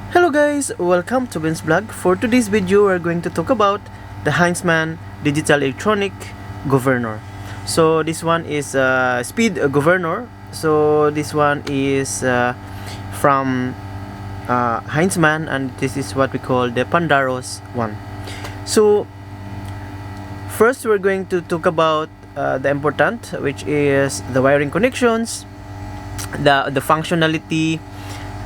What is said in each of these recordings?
Hello guys, welcome to benzblog. For today's video, we're going to talk about the Heinzmann digital electronic governor. So this one is speed governor. So this one is from Heinzmann, and this is what we call the pandaros one. So first we're going to talk about the important, which is the wiring connections, the functionality,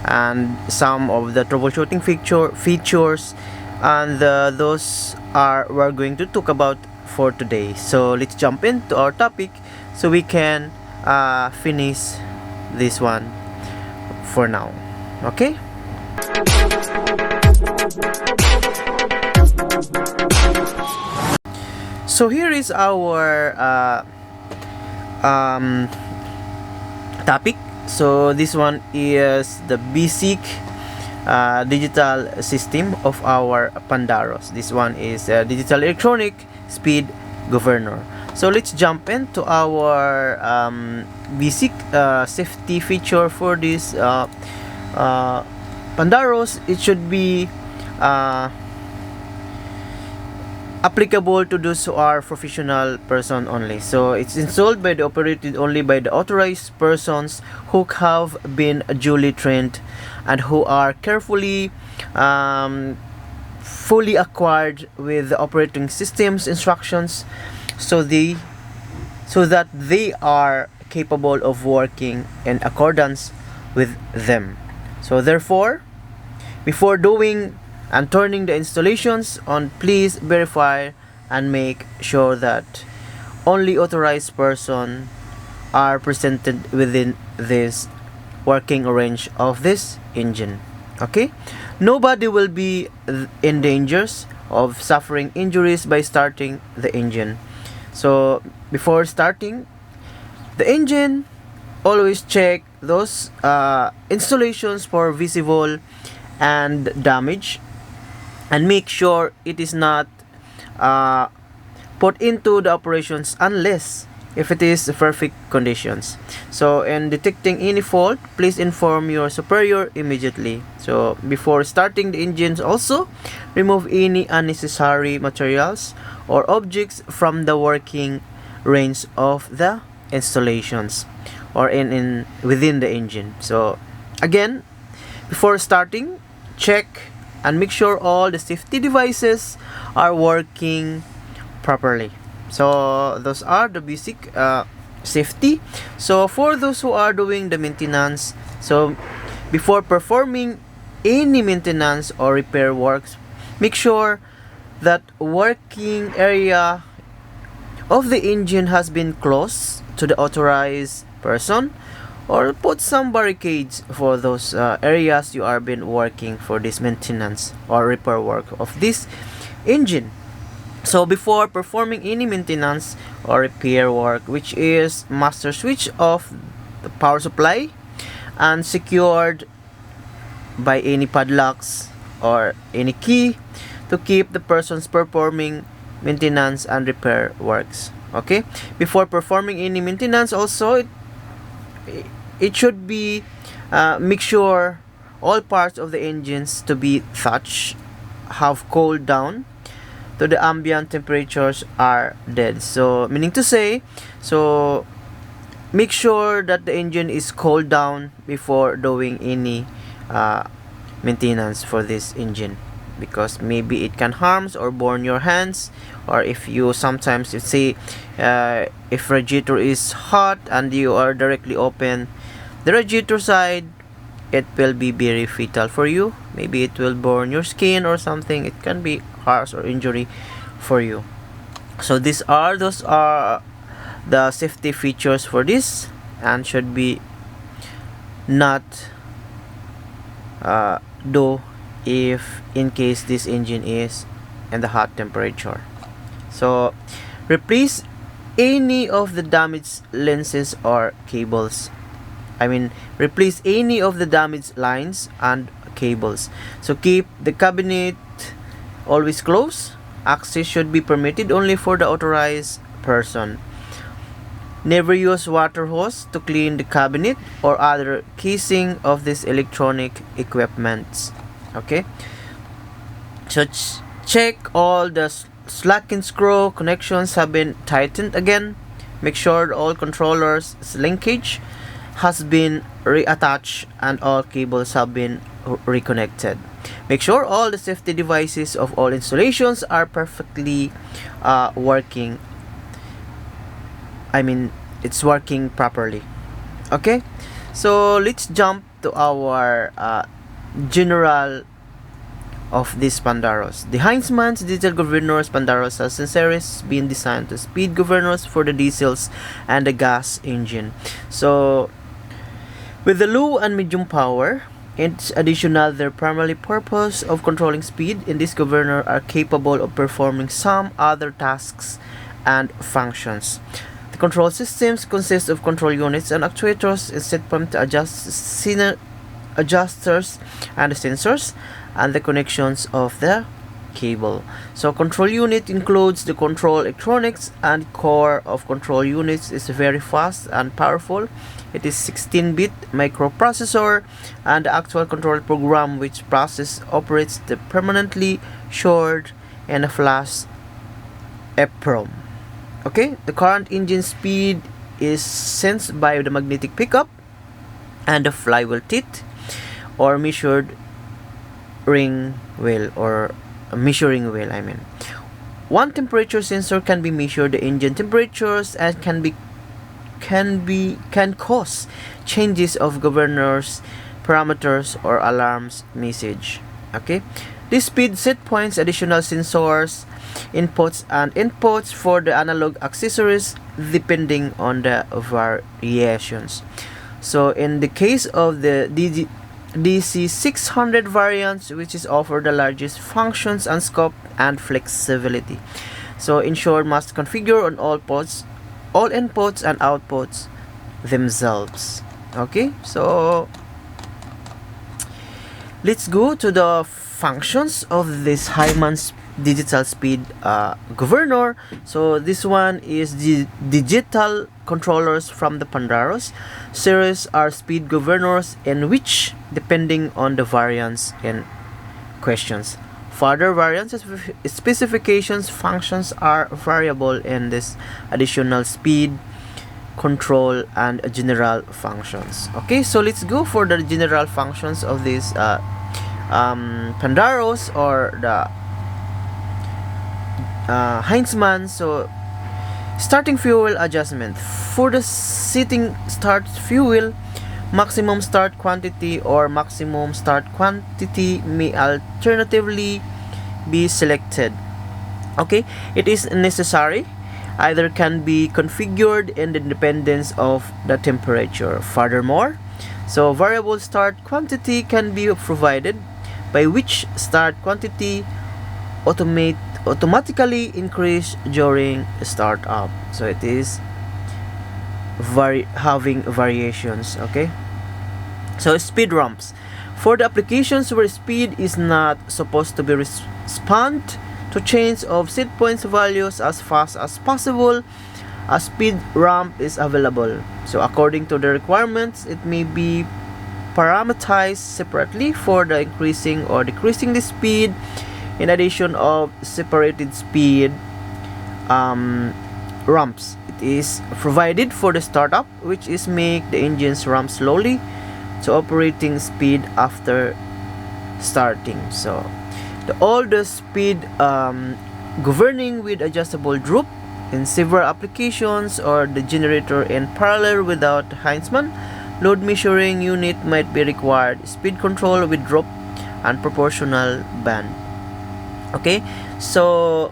and some of the troubleshooting features, and those are we're going to talk about for today. So let's jump into our topic so we can finish this one for now. Okay. So here is our topic. So this one is the basic digital system of our pandaros. This one is a digital electronic speed governor. So let's jump into our basic safety feature for this pandaros. It should be applicable to those who are professional person only. So it's installed by the operated only by the authorized persons who have been duly trained and who are carefully fully acquired with the operating system's instructions, so that they are capable of working in accordance with them. So therefore, before doing and turning the installations on, please verify and make sure that only authorized persons are presented within this working range of this engine. Okay, nobody will be in dangers of suffering injuries by starting the engine. So before starting the engine, always check those installations for visible and damage, and make sure it is not put into the operations unless if it is perfect conditions. So in detecting any fault, please inform your superior immediately. So before starting the engines, also remove any unnecessary materials or objects from the working range of the installations or in within the engine. So again, before starting, check and make sure all the safety devices are working properly. So those are the basic safety. So for those who are doing the maintenance, so before performing any maintenance or repair works, make sure that working area of the engine has been closed to the authorized person, or put some barricades for those areas you are been working for this maintenance or repair work of this engine. So before performing any maintenance or repair work, which is master switch off the power supply and secured by any padlocks or any key to keep the persons performing maintenance and repair works. Okay, before performing any maintenance, also it should be make sure all parts of the engines to be touched have cooled down to the ambient temperatures are dead. So meaning to say, so make sure that the engine is cooled down before doing any maintenance for this engine, because maybe it can harm or burn your hands, or if you sometimes, you say if radiator is hot and you are directly open the radiator side, it will be very fatal for you. Maybe it will burn your skin or something. It can be harsh or injury for you. So those are the safety features for this, and should be not do if in case this engine is in the hot temperature. So replace any of the damaged lenses or cables. Replace any of the damaged lines and cables. So keep the cabinet always closed. Access should be permitted only for the authorized person. Never use water hose to clean the cabinet or other casing of this electronic equipment. Okay, so check all the slack and screw connections have been tightened again. Make sure all controllers linkage has been reattached and all cables have been reconnected. Make sure all the safety devices of all installations are perfectly working. I mean, it's working properly. Okay, so let's jump to our general of these pandaros. The Heinzmann's digital governors pandaros has since been designed to speed governors for the diesels and the gas engine. So with the low and medium power, it's additional their primary purpose of controlling speed in this governor are capable of performing some other tasks and functions. The control systems consist of control units and actuators and set point to adjust adjusters and the sensors and the connections of the cable. So control unit includes the control electronics, and core of control units is very fast and powerful. It is 16-bit microprocessor, and the actual control program which process operates the permanently stored in a flash EEPROM. Okay, the current engine speed is sensed by the magnetic pickup and the flywheel teeth or measured ring wheel or measuring wheel. One temperature sensor can be measured the engine temperatures and can cause changes of governors parameters or alarms message. Okay, this speed set points additional sensors inputs for the analog accessories depending on the variations. So in the case of the dc6 variants, which is offer the largest functions and scope and flexibility, so ensure must configure on all inputs and outputs themselves. Okay, so let's go to the functions of this heinzmann's digital speed governor. So this one is the digital controllers from the pandaros series are speed governors in which depending on the variants in questions. Further variants specifications functions are variable in this additional speed control and general functions. Okay, so let's go for the general functions of these pandaros or the heinzmann. So starting fuel adjustment for the setting start fuel maximum start quantity or maximum start quantity may alternatively be selected. Okay, it is necessary either can be configured in the dependence of the temperature. Furthermore, so variable start quantity can be provided by which start quantity automatically increase during startup. So it is having variations. Okay, so speed ramps for the applications where speed is not supposed to be respond to change of set points values as fast as possible, a speed ramp is available. So according to the requirements, it may be parameterized separately for the increasing or decreasing the speed. In addition of separated speed ramps, it is provided for the startup, which is make the engines ramp slowly to operating speed after starting. So all the speed governing with adjustable droop in several applications or the generator in parallel without heinzmann load measuring unit might be required. Speed control with drop and proportional band. Okay, so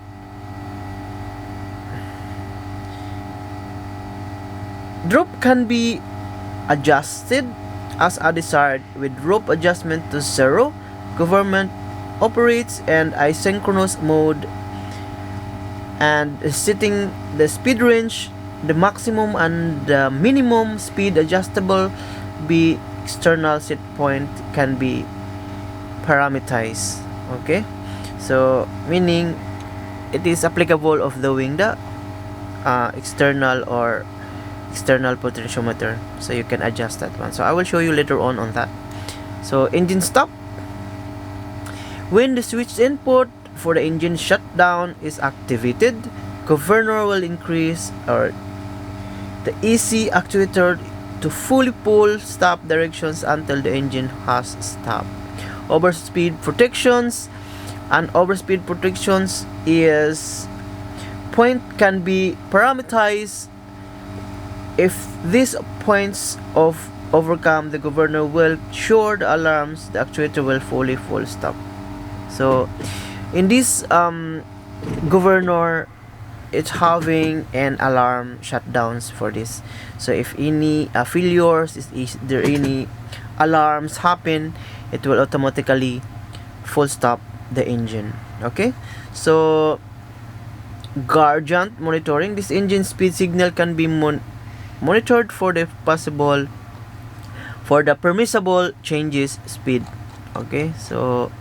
drop can be adjusted as a desired with drop adjustment to 0. Government operates in asynchronous mode and setting the speed range, the maximum and the minimum speed adjustable be external set point can be parameterized. Okay, so meaning it is applicable of doing the external potentiometer, so you can adjust that one. So I will show you later on that. So engine stop, When the switch input for the engine shutdown is activated, governor will increase or the EC actuator to fully pull stop directions until the engine has stopped. Overspeed protections and overspeed protections is point can be parameterized. If these points of overcome, the governor will ensure the alarms the actuator will fully full stop. So in this governor, it's having an alarm shutdowns for this. So if any failures, is there any alarms happen, it will automatically full stop the engine. Okay, so guardian monitoring. This engine speed signal can be monitored for the permissible changes speed. Okay, so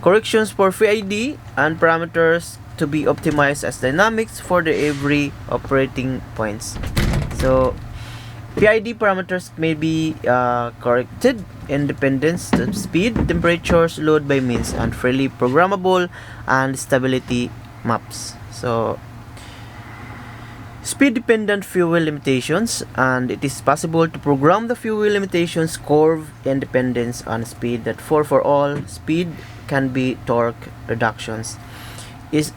corrections for PID and parameters to be optimized as dynamics for the every operating points. So PID parameters may be corrected independence of speed, temperatures, load by means and freely programmable and stability maps. So speed dependent fuel limitations, and it is possible to program the fuel limitations curve independence on speed that for all speed can be torque reductions is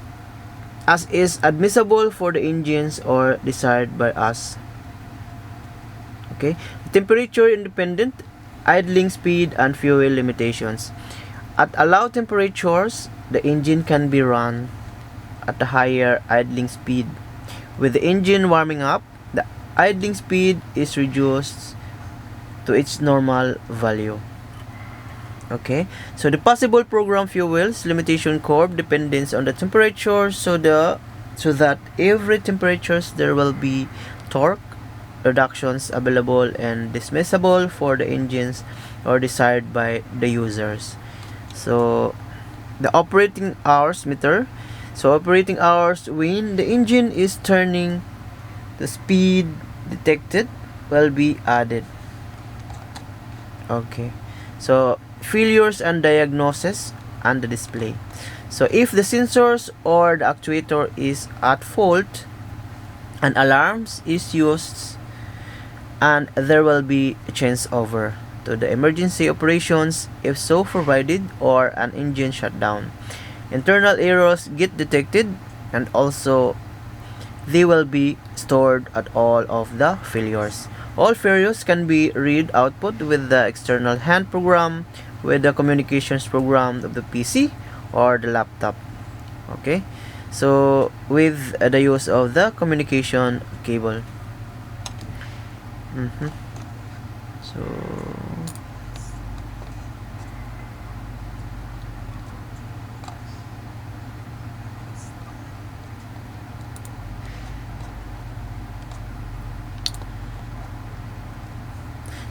admissible for the engines or desired by us. Okay, temperature independent idling speed and fuel limitations. At allowed temperatures, the engine can be run at a higher idling speed. With the engine warming up, the idling speed is reduced to its normal value. Okay, so the possible program fuels limitation curve depends on the temperature, so that every temperatures there will be torque reductions available and dismissible for the engines or desired by the users. So the operating hours meter. So operating hours when the engine is turning, the speed detected will be added. Okay, so failures and diagnosis and the display. So if the sensors or the actuator is at fault, an alarms is used and there will be a changeover to the emergency operations if so provided, or an engine shutdown. Internal errors get detected and also they will be stored at all of the failures. All failures can be read output with the external hand program, with the communications program of the PC or the laptop. Okay, so with the use of the communication cable.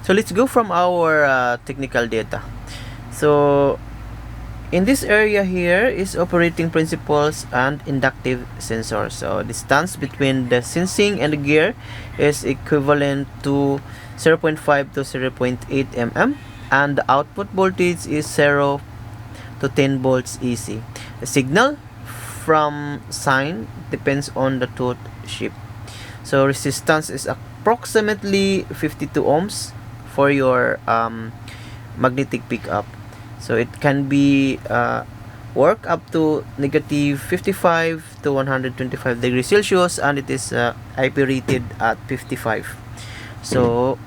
So let's go from our technical data. So in this area here is operating principles and inductive sensors. So distance between the sensing and the gear is equivalent to 0.5 to 0.8 mm, and the output voltage is 0 to 10 volts AC. The signal from sine depends on the tooth shape. So resistance is approximately 52 ohms for your magnetic pickup. So it can be work up to negative 55 to 125 degrees Celsius, and it is IP rated at 55. So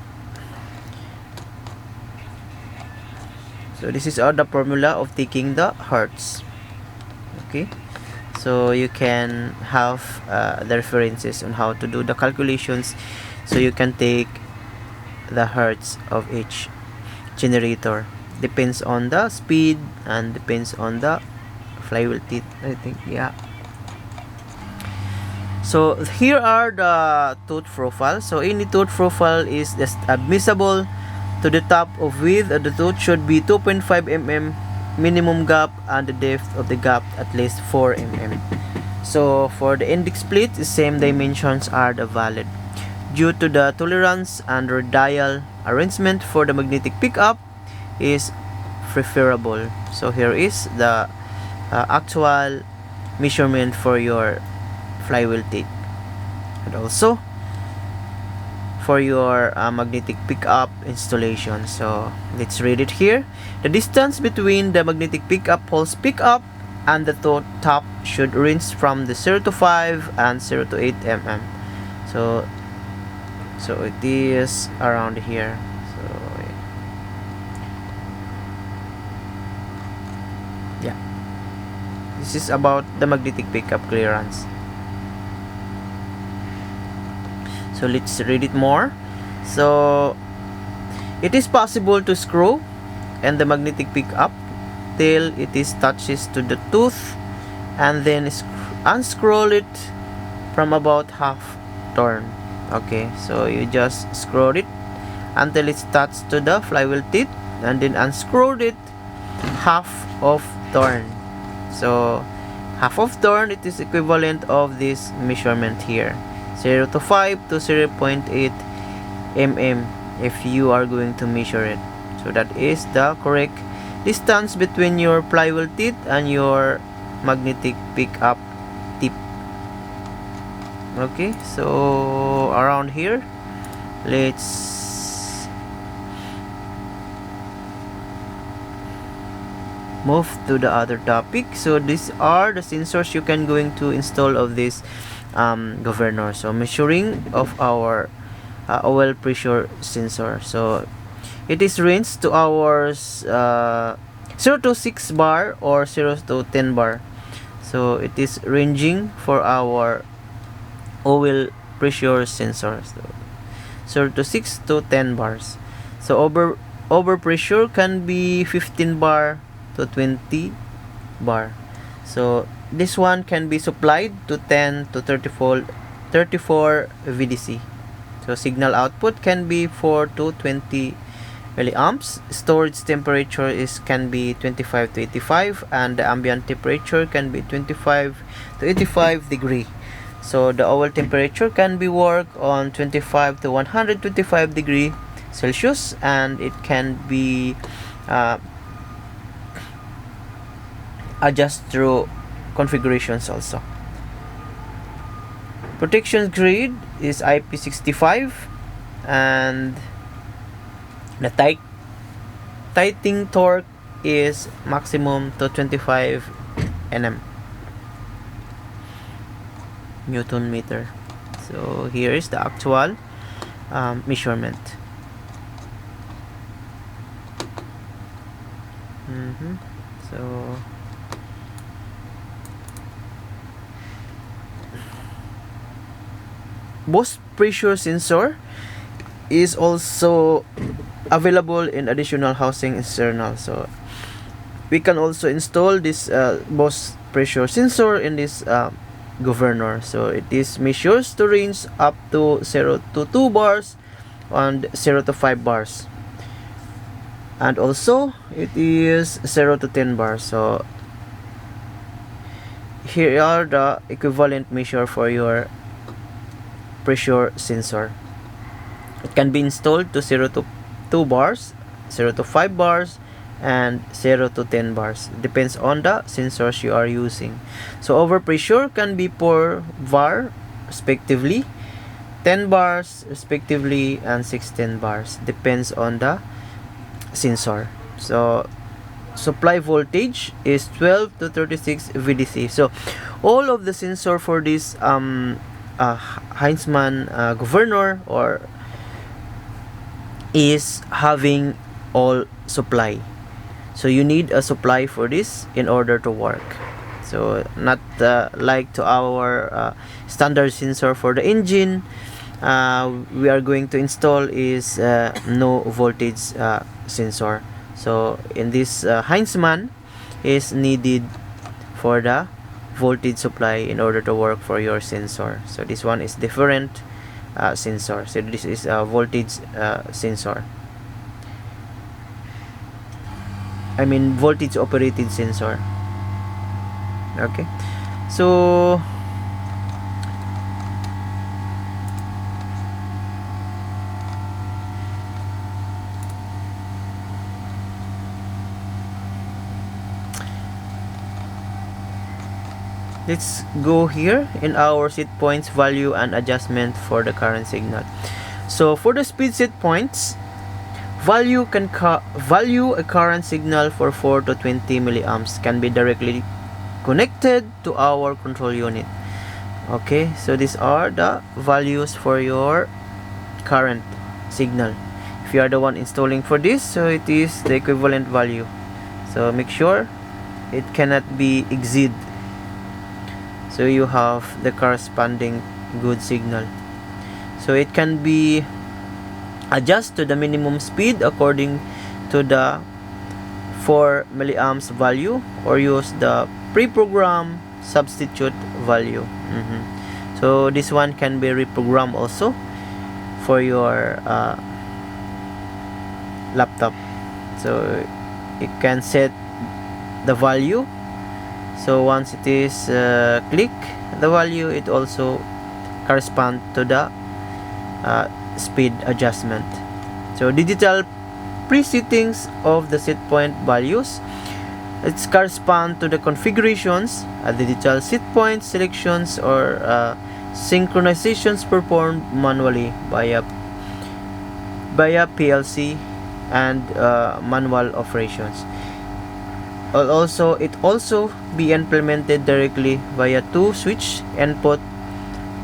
this is the formula of taking the hertz. Okay, so you can have the references on how to do the calculations, so you can take the hertz of each generator. Depends on the speed and depends on the flywheel teeth, I think. Yeah, so here are the tooth profile. So any tooth profile is just admissible to the top of width of the tooth should be 2.5 mm minimum gap, and the depth of the gap at least 4 mm. So for the index split, the same dimensions are the valid. Due to the tolerance and radial arrangement for the magnetic pickup is preferable. So here is the actual measurement for your flywheel teeth, and also for your magnetic pickup installation. So let's read it here. The distance between the magnetic pickup pulse pickup and the top should range from the 0 to 5 and 0 to 8 mm. So it is around here. So yeah, this is about the magnetic pickup clearance. So let's read it more. So it is possible to screw and the magnetic pickup till it is touches to the tooth, and then unscrew it from about half turn. Okay, so you just screw it until it's touched to the flywheel teeth, and then unscrew it half of turn. So half of turn, it is equivalent of this measurement here, 0 to 5 to 0.8 mm if you are going to measure it. So that is the correct distance between your flywheel teeth and your magnetic pickup tip. Okay, so around here, let's move to the other topic. So these are the sensors you can going to install of this governor. So measuring of our oil pressure sensor. So it is ranged to our 0 to 6 bar or 0 to 10 bar. So it is ranging for our oil pressure sensor. So 0 to 6 to 10 bars. So over pressure can be 15 bar to 20 bar. So this one can be supplied to 10 to 34 VDC. So signal output can be 4 to 20 milliamps. Storage temperature can be 25 to 85, and the ambient temperature can be 25 to 85 degree. So the oil temperature can be worked on 25 to 125 degree Celsius, and it can be adjust through configurations also. Protection grade is IP65, and the tightening torque is maximum to 25 Newton meter. So here is the actual measurement. So Boost pressure sensor is also available in additional housing external. So we can also install this Boost pressure sensor in this governor. So it is measures to range up to 0 to 2 bars and 0 to 5 bars, and also it is 0 to 10 bars. So here are the equivalent measure for your pressure sensor. It can be installed to 0 to 2 bars, 0 to 5 bars, and 0 to 10 bars. Depends on the sensors you are using. So overpressure can be 4 bar respectively, 10 bars respectively, and 16 bars. Depends on the sensor. So supply voltage is 12 to 36 VDC. So all of the sensor for this Heinzmann governor or is having all supply. So you need a supply for this in order to work. So not like to our standard sensor for the engine, we are going to install is no voltage sensor. So in this Heinzmann is needed for the voltage supply in order to work for your sensor. So this one is different sensor. So this is a voltage sensor. I mean voltage operated sensor. Okay, so let's go here in our set points value and adjustment for the current signal. So for the speed set points, value a current signal for 4 to 20 milliamps can be directly connected to our control unit. Okay, so these are the values for your current signal. If you are the one installing for this, so it is the equivalent value. So make sure it cannot be exceed, so you have the corresponding good signal. So it can be adjust to the minimum speed according to the 4 milliamps value, or use the pre-programmed substitute value. So this one can be reprogrammed also for your laptop. So you can set the value, so once it is click the value, it also correspond to the speed adjustment. So digital presettings of the set point values, it's correspond to the configurations, digital set point selections, or synchronizations performed manually via PLC and manual operations. It also be implemented directly via 2 switch input,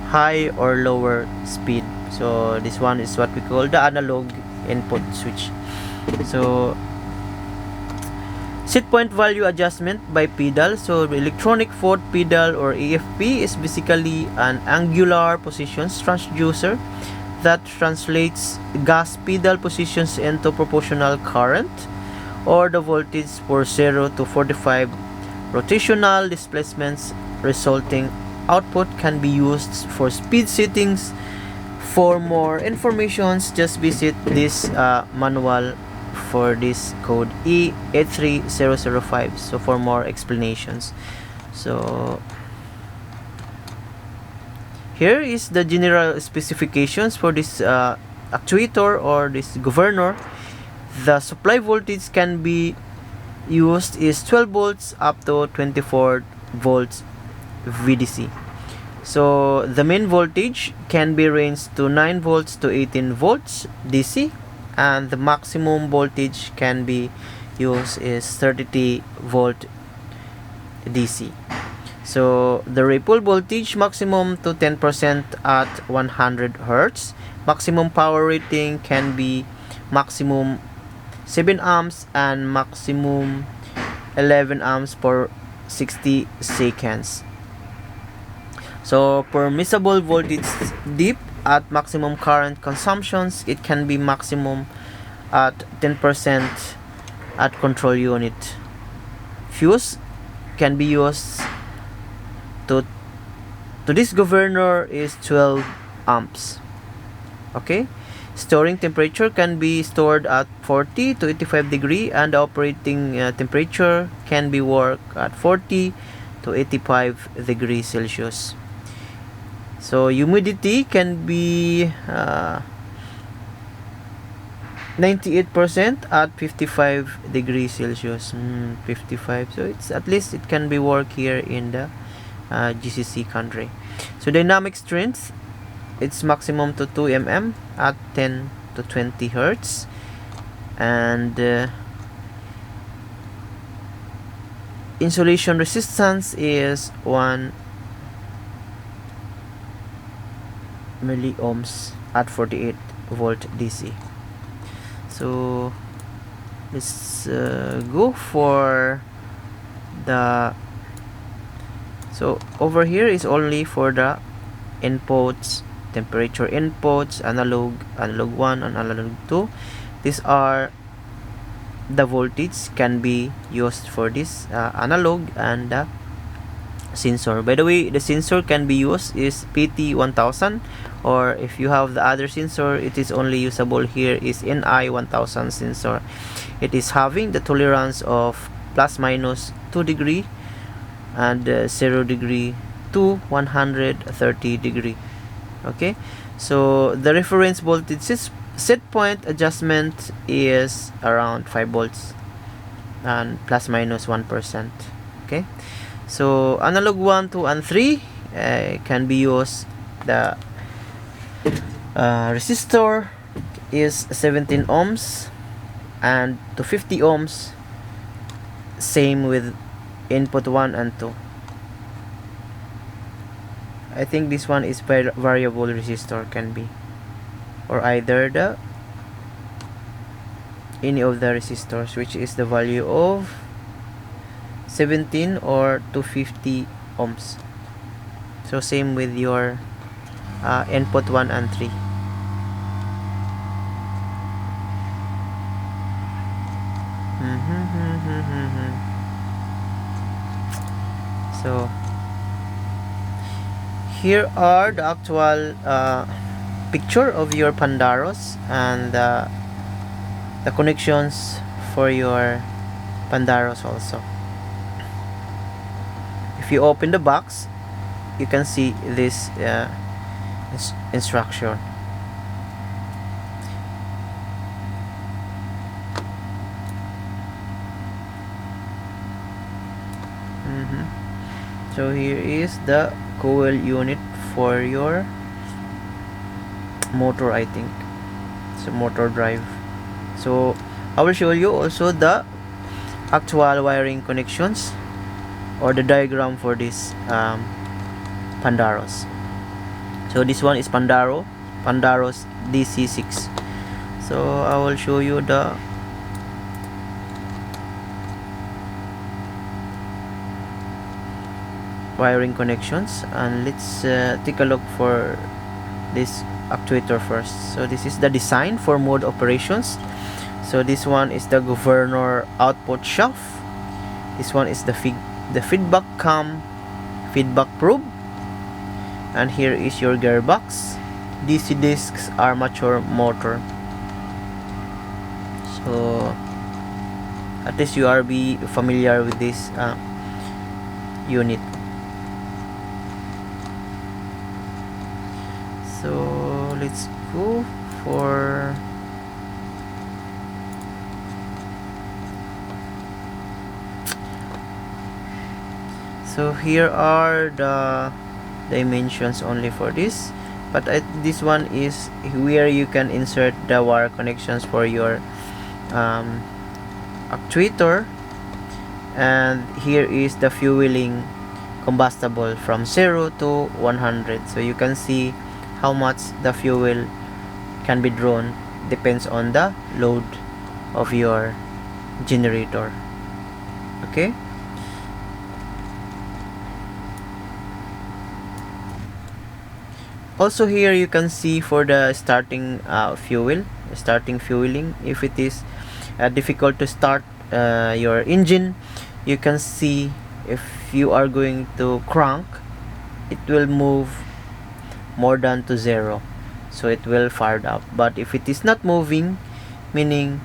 high or lower speed. So this one is what we call the analog input switch. So set point value adjustment by pedal. So the electronic foot pedal, or EFP, is basically an angular positions transducer that translates gas pedal positions into proportional current or the voltage for 0 to 45 rotational displacements. Resulting output can be used for speed settings. For more information, just visit this manual for this code E83005. So for more explanations. So here is the general specifications for this actuator or this governor. The supply voltage can be used is 12 volts up to 24 volts VDC. So the main voltage can be ranged to 9 volts to 18 volts DC, and the maximum voltage can be used is 30 volt DC. So the ripple voltage maximum to 10% at 100 Hz. Maximum power rating can be maximum 7 amps and maximum 11 amps per 60 seconds. So permissible voltage dip at maximum current consumptions, it can be maximum at 10% at control unit. Fuse can be used to this governor is 12 amps. Okay, storing temperature can be stored at 40 to 85 degree, and the operating temperature can be worked at 40 to 85 degrees Celsius. So humidity can be 98% at 55 degrees Celsius. 55. So it's at least it can be worked here in the GCC country. So dynamic strength, it's maximum to 2 mm at 10 to 20 Hertz, and insulation resistance is 1 milliohms at 48 volt DC. So let's go for the, so over here is only for the inputs, temperature inputs, analog 1 and analog 2. These are the voltage can be used for this analog and the sensor. By the way, the sensor can be used is PT1000, or if you have the other sensor, it is only usable here is NI1000 sensor. It is having the tolerance of plus minus 2 degree and 0 degree to 130 degree. Okay, so the reference voltage set point adjustment is around 5 volts and plus minus 1%. Okay, So analog 1, 2, and 3 can be used. The resistor is 17 ohms, and to 50 ohms, same with input 1 and 2. I think this one is variable resistor, can be, or either the any of the resistors, which is the value of 17 or 250 ohms. So same with your input 1 and 3. So here are the actual picture of your pandaros and the connections for your pandaros also. If you open the box, you can see this instruction. So here is the coil unit for your motor, I think. It's a motor drive. So I will show you also the actual wiring connections or the diagram for this pandaros. So this one is pandaros dc6. So I will show you the wiring connections, and let's take a look for this actuator first. So this is the design for mode operations. So this one is the governor output shaft. This one is the feedback cam, feedback probe, and here is your gearbox, DC discs, armature, motor. So at least you are familiar with this unit. So let's go for so here are the dimensions only for this, but this one is where you can insert the wire connections for your actuator, and here is the fueling combustible from 0 to 100. So you can see how much the fuel can be drawn, depends on the load of your generator. Okay, also here you can see for the starting fueling, if it is difficult to start your engine, you can see if you are going to crank, it will move more than to 0, so it will fire up. But if it is not moving, meaning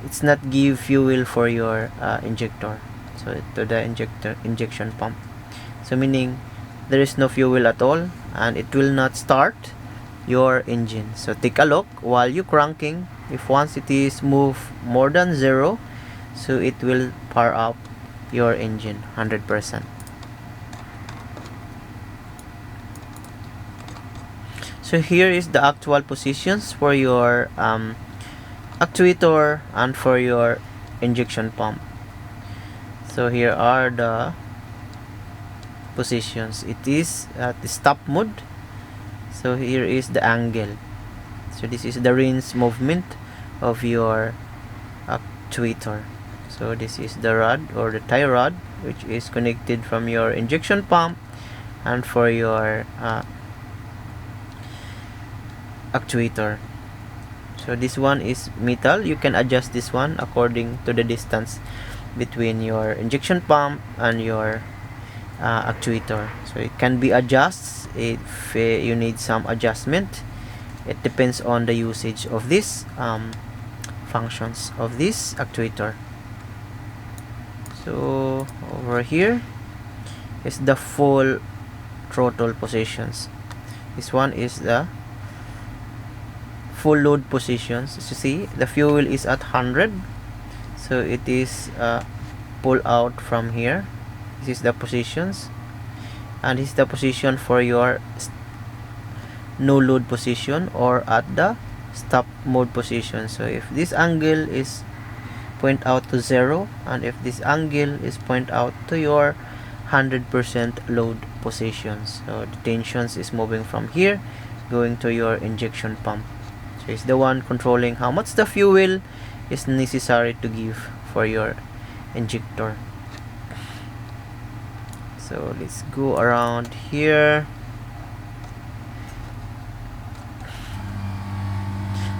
it's not give fuel for your injector, so to the injection pump, so meaning there is no fuel at all and it will not start your engine. So take a look while you cranking, if once it is move more than 0, so it will power up your engine 100%. So here is the actual positions for your actuator and for your injection pump. So here are the positions. It is at the stop mode. So here is the angle. So this is the range movement of your actuator. So this is the rod or the tie rod, which is connected from your injection pump and for your actuator. So this one is metal. You can adjust this one according to the distance between your injection pump and your actuator. So it can be adjusted if you need some adjustment. It depends on the usage of this functions of this actuator. So over here is the full throttle positions. This one is the full load positions. As you see, the fuel is at 100, so it is pull out from here. This is the positions, and this is the position for your no load position or at the stop mode position. So if this angle is point out to 0, and if this angle is point out to your 100% load positions, so the tensions is moving from here going to your injection pump. So it's the one controlling how much the fuel is necessary to give for your injector. So let's go around here.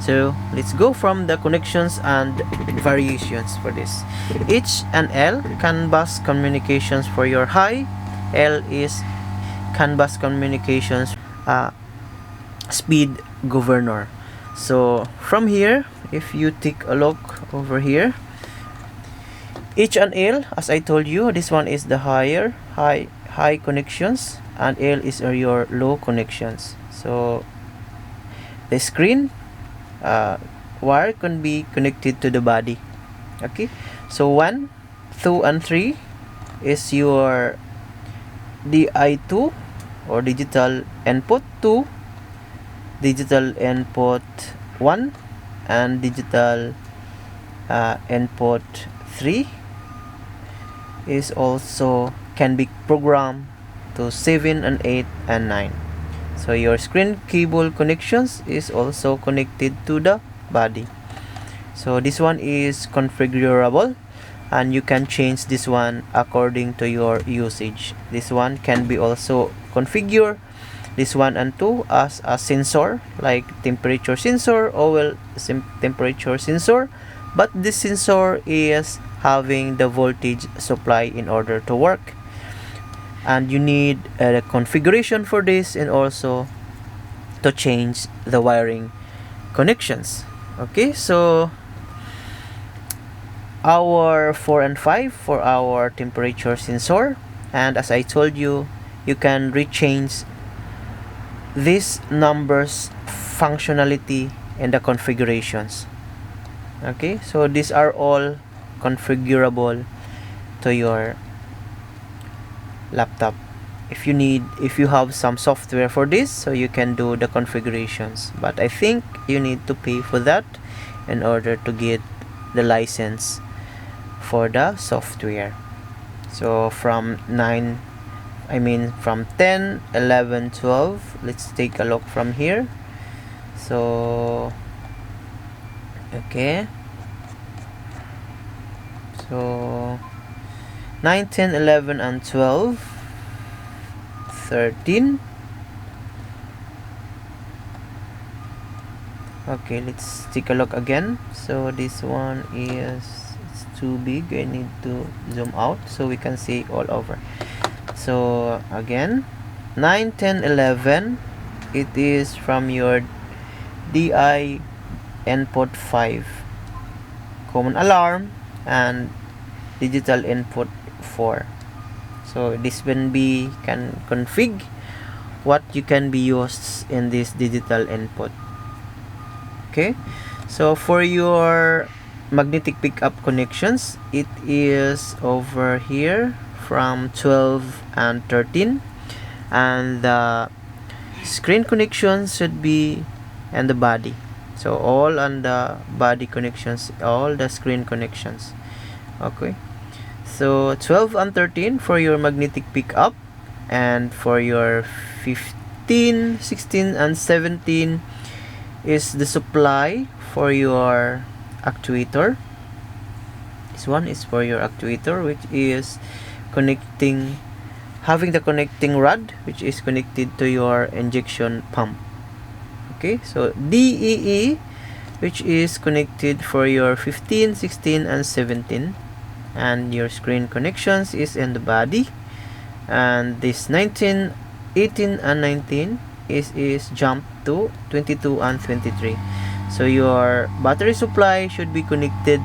So let's go from the connections and variations for this. H and L, CAN bus communications for your high. L is CAN bus communications speed governor. So from here, if you take a look over here, H and L, as I told you, this one is the high connections, and L is your low connections. So the screen wire can be connected to the body. Okay, so 1, 2, and 3 is your DI2 or digital input 2, digital input 1, and digital input 3 is also can be programmed to 7 and 8 and 9. So your screen cable connections is also connected to the body. So this one is configurable, and you can change this one according to your usage. This one can be also configured, this 1 and 2, as a sensor like temperature sensor, oil temperature sensor, but this sensor is having the voltage supply in order to work, and you need a configuration for this, and also to change the wiring connections. Okay, so our 4 and 5 for our temperature sensor, and as I told you, you can rechange these numbers functionality in the configurations. Okay, so these are all configurable to your laptop. If you have some software for this, so you can do the configurations, but I think you need to pay for that in order to get the license for the software. So from 10, 11, 12, let's take a look from here. So okay, so 9, 10, 11, and 12, 13. Okay, let's take a look again. So this one it's too big, I need to zoom out so we can see all over. So again, 9, 10, 11, it is from your DI input 5 common alarm and digital input 4. So this can config what you can be used in this digital input. Okay, so for your magnetic pickup connections, it is over here from 12 and 13, and the screen connections should be in the body. So all on the body connections, all the screen connections. Okay, so 12 and 13 for your magnetic pickup, and for your 15, 16, and 17 is the supply for your actuator. This one is for your actuator, which is having the connecting rod, which is connected to your injection pump. Okay, so DEE, which is connected for your 15, 16, and 17, and your screen connections is in the body, and this 19, 18, and 19 is jumped to 22 and 23. So your battery supply should be connected.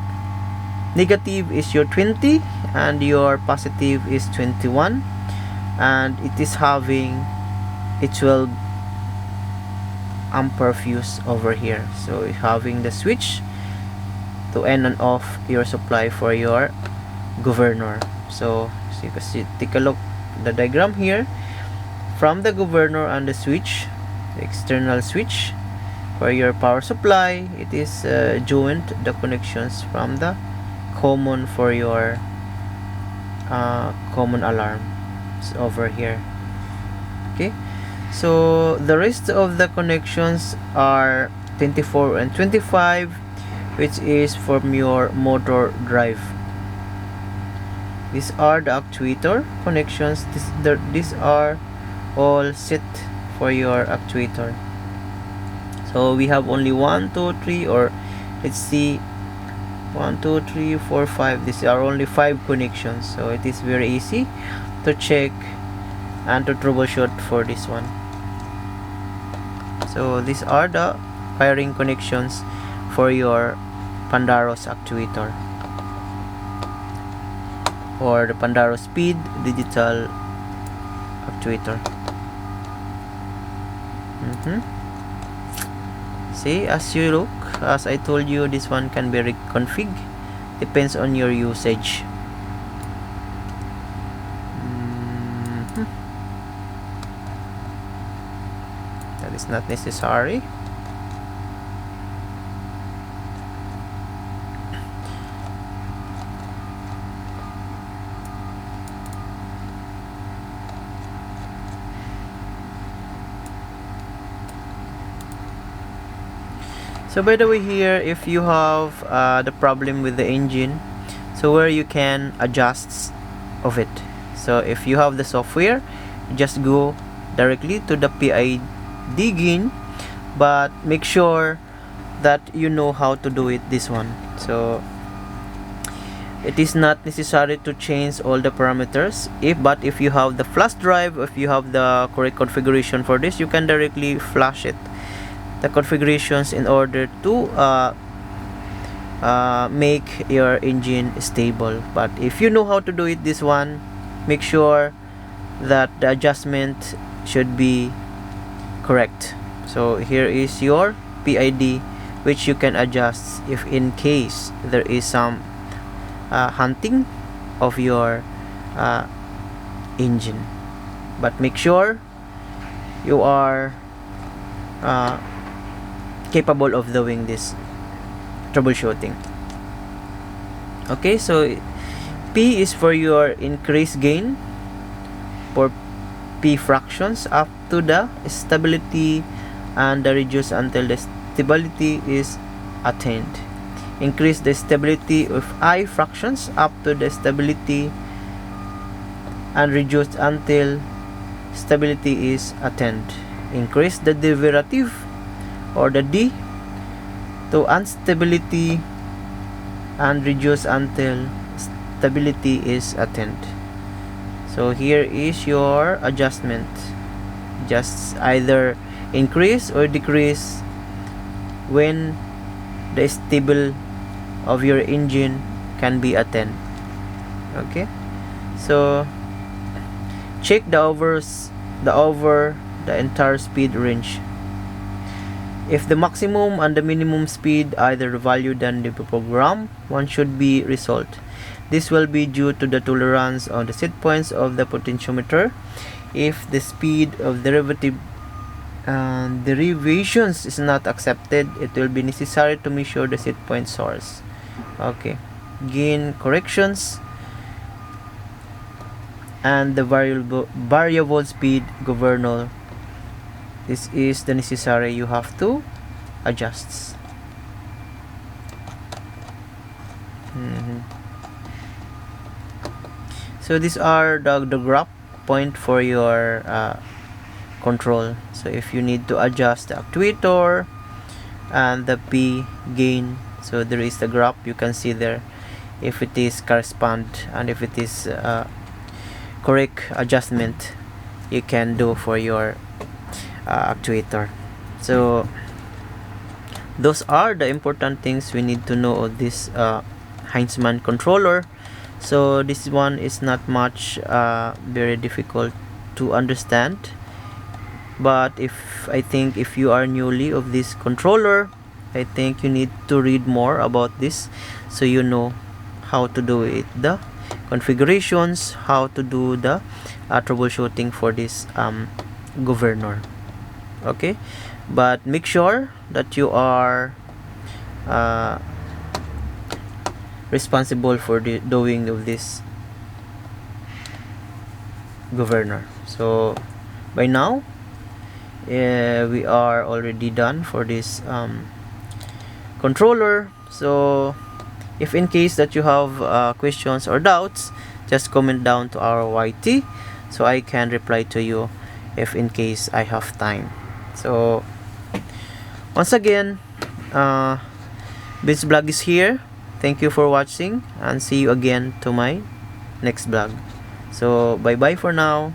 Negative is your 20 and your positive is 21, and it is having a 12 ampere fuse over here. So having the switch to on and off your supply for your governor. So you can see, take a look the diagram here. From the governor and the switch, the external switch for your power supply, it is joined the connections from the common for your common alarm. It's over here. Okay, so the rest of the connections are 24 and 25, which is from your motor drive. These are the actuator connections. These are all set for your actuator. So we have only 1, 2, 3, or let's see, 1, 2, 3, 4, 5. These are only 5 connections, so it is very easy to check and to troubleshoot for this one. So these are the wiring connections for your pandaros actuator, or the pandaros speed digital actuator. See, as you look, as I told you, this one can be reconfig, depends on your usage. That is not necessary. So by the way, here, if you have the problem with the engine, so where you can adjust of it. So if you have the software, just go directly to the PID gain, but make sure that you know how to do it, this one. So it is not necessary to change all the parameters, but if you have the flash drive, if you have the correct configuration for this, you can directly flash it, the configurations, in order to make your engine stable. But if you know how to do it, this one, make sure that the adjustment should be correct. So here is your PID, which you can adjust if in case there is some hunting of your engine. But make sure you are capable of doing this troubleshooting. Okay, so P is for your increase gain for P fractions up to the stability, and the reduce until the stability is attained. Increase the stability of I fractions up to the stability, and reduce until stability is attained. Increase the derivative, or the D, to instability, and reduce until stability is attained. So here is your adjustment. Just either increase or decrease when the stable of your engine can be attained. Okay, so check the entire speed range. If the maximum and the minimum speed either value than the program, one should be resolved. This will be due to the tolerance on the set points of the potentiometer. If the speed of derivative and derivations is not accepted, it will be necessary to measure the set point source. Okay, gain corrections, and the variable speed governor. This is the necessary you have to adjust. So these are the graph point for your control. So if you need to adjust the actuator and the P gain, so there is the graph, you can see there if it is correspond, and if it is correct adjustment you can do for your actuator. So those are the important things we need to know of this Heinzmann controller. So this one is not much very difficult to understand, but I think if you are newly of this controller, I think you need to read more about this, so you know how to do it the configurations, how to do the troubleshooting for this governor. Okay, but make sure that you are responsible for the doing of this governor. So by now we are already done for this controller. So if in case that you have questions or doubts, just comment down to our YT so I can reply to you if in case I have time. So once again, benzblog is here. Thank you for watching and see you again to my next vlog. So bye bye for now.